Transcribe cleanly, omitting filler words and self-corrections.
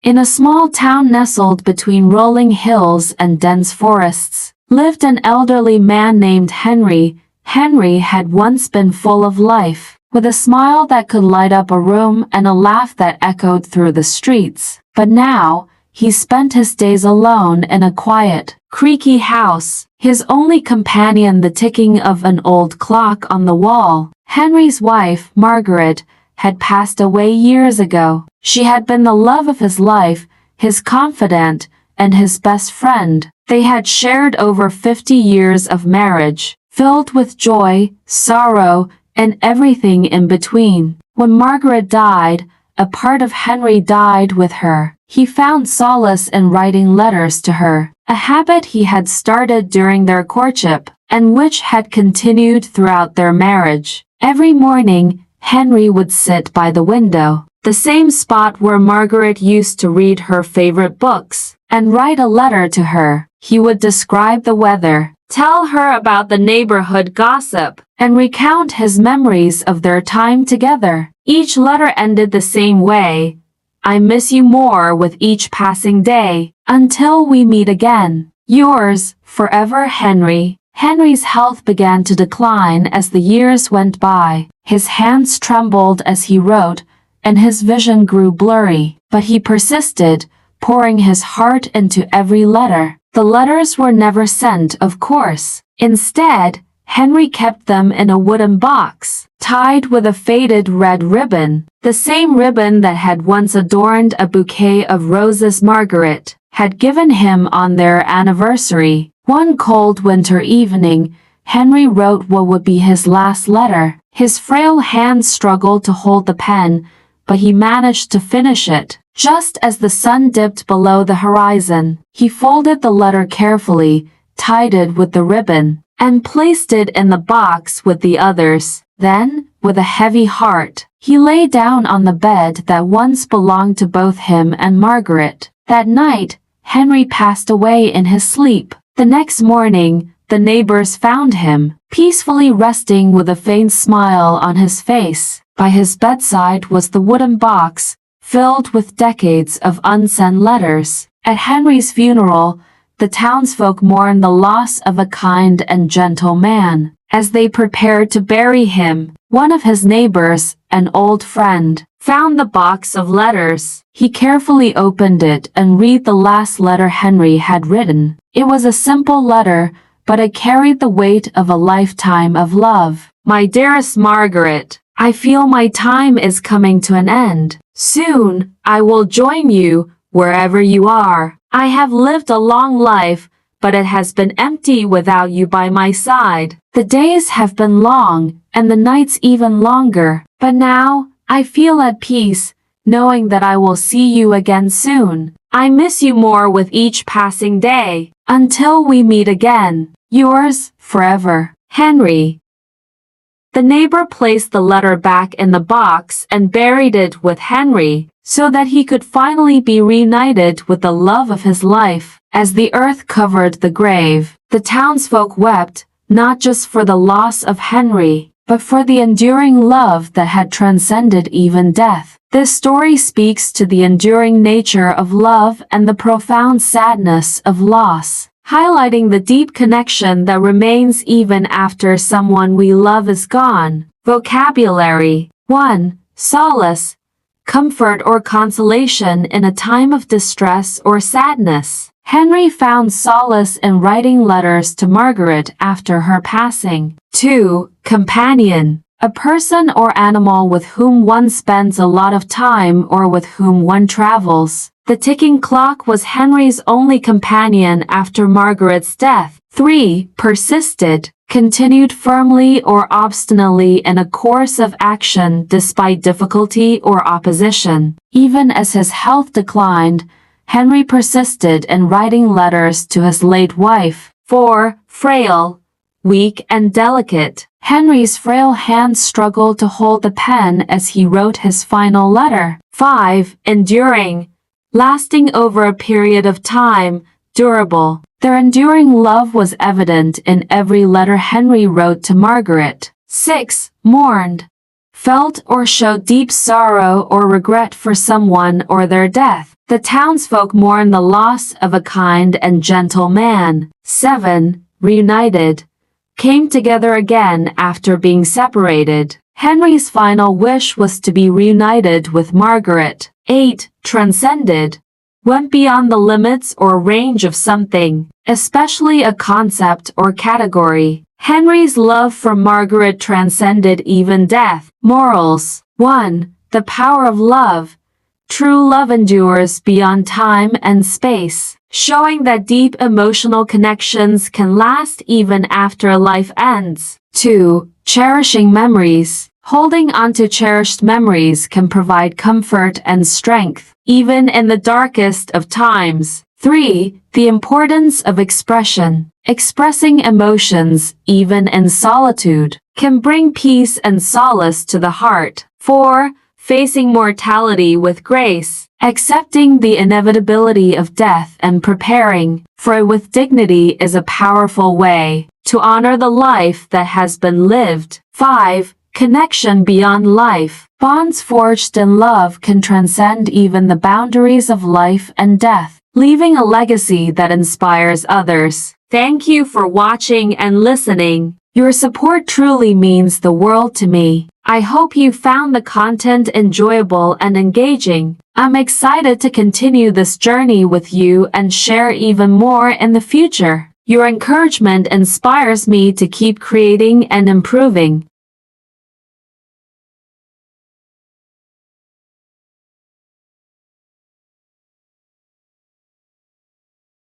In a small town nestled between rolling hills and dense forests, lived an elderly man named Henry. Henry had once been full of life, with a smile that could light up a room and a laugh that echoed through the streets. But now, he spent his days alone in a quiet, creaky house, his only companion the ticking of an old clock on the wall. Henry's wife, Margaret, had passed away years ago. She had been the love of his life, his confidant, and his best friend. They had shared over 50 years of marriage, filled with joy, sorrow, and everything in between. When Margaret died, a part of Henry died with her. He found solace in writing letters to her, a habit he had started during their courtship, and which had continued throughout their marriage. Every morning, Henry would sit by the window, the same spot where Margaret used to read her favorite books, and write a letter to her. He would describe the weather, tell her about the neighborhood gossip, and recount his memories of their time together. Each letter ended the same way: "I miss you more with each passing day. Until we meet again. Yours, forever, Henry." Henry's health began to decline as the years went by. His hands trembled as he wrote, and his vision grew blurry. But he persisted, pouring his heart into every letter. The letters were never sent, of course. Instead, Henry kept them in a wooden box, tied with a faded red ribbon, the same ribbon that had once adorned a bouquet of roses Margaret had given him on their anniversary. One cold winter evening, Henry wrote what would be his last letter. His frail hands struggled to hold the pen, but he managed to finish it. Just as the sun dipped below the horizon, he folded the letter carefully, tied it with the ribbon, and placed it in the box with the others. Then, with a heavy heart, he lay down on the bed that once belonged to both him and Margaret. That night, Henry passed away in his sleep. The next morning, the neighbors found him, peacefully resting with a faint smile on his face. By his bedside was the wooden box, filled with decades of unsent letters. At Henry's funeral, the townsfolk mourned the loss of a kind and gentle man. As they prepared to bury him, one of his neighbors, an old friend, found the box of letters. He carefully opened it and read the last letter Henry had written. It was a simple letter, but it carried the weight of a lifetime of love. "My dearest Margaret, I feel my time is coming to an end. Soon, I will join you, wherever you are. I have lived a long life, but it has been empty without you by my side. The days have been long, and the nights even longer, but now, I feel at peace, knowing that I will see you again soon. I miss you more with each passing day. Until we meet again. Yours, forever, Henry." The neighbor placed the letter back in the box and buried it with Henry, so that he could finally be reunited with the love of his life. As the earth covered the grave, the townsfolk wept, not just for the loss of Henry, but for the enduring love that had transcended even death. This story speaks to the enduring nature of love and the profound sadness of loss, highlighting the deep connection that remains even after someone we love is gone. Vocabulary. 1. Solace. Comfort or consolation in a time of distress or sadness. Henry found solace in writing letters to Margaret after her passing. 2. Companion. A person or animal with whom one spends a lot of time or with whom one travels. The ticking clock was Henry's only companion after Margaret's death. 3. Persisted. Continued firmly or obstinately in a course of action despite difficulty or opposition. Even as his health declined, Henry persisted in writing letters to his late wife. 4. Frail. Weak and delicate. Henry's frail hands struggled to hold the pen as he wrote his final letter. 5. Enduring. Lasting over a period of time, durable. Their enduring love was evident in every letter Henry wrote to Margaret. 6. Mourned. felt or showed deep sorrow or regret for someone or their death. The townsfolk mourn the loss of a kind and gentle man. 7. Reunited. Came together again after being separated. Henry's final wish was to be reunited with Margaret. 8. Transcended. Went beyond the limits or range of something, especially a concept or category. Henry's love for Margaret transcended even death. Morals. 1. The power of love. True love endures beyond time and space, showing that deep emotional connections can last even after life ends. 2. Cherishing memories. Holding onto cherished memories can provide comfort and strength, even in the darkest of times. 3. The importance of expression. Expressing emotions, even in solitude, can bring peace and solace to the heart. 4. Facing mortality with grace. Accepting the inevitability of death and preparing for it with dignity is a powerful way to honor the life that has been lived. 5. Connection beyond life. Bonds forged in love can transcend even the boundaries of life and death, leaving a legacy that inspires others. Thank you for watching and listening. Your support truly means the world to me. I hope you found the content enjoyable and engaging. I'm excited to continue this journey with you and share even more in the future. Your encouragement inspires me to keep creating and improving.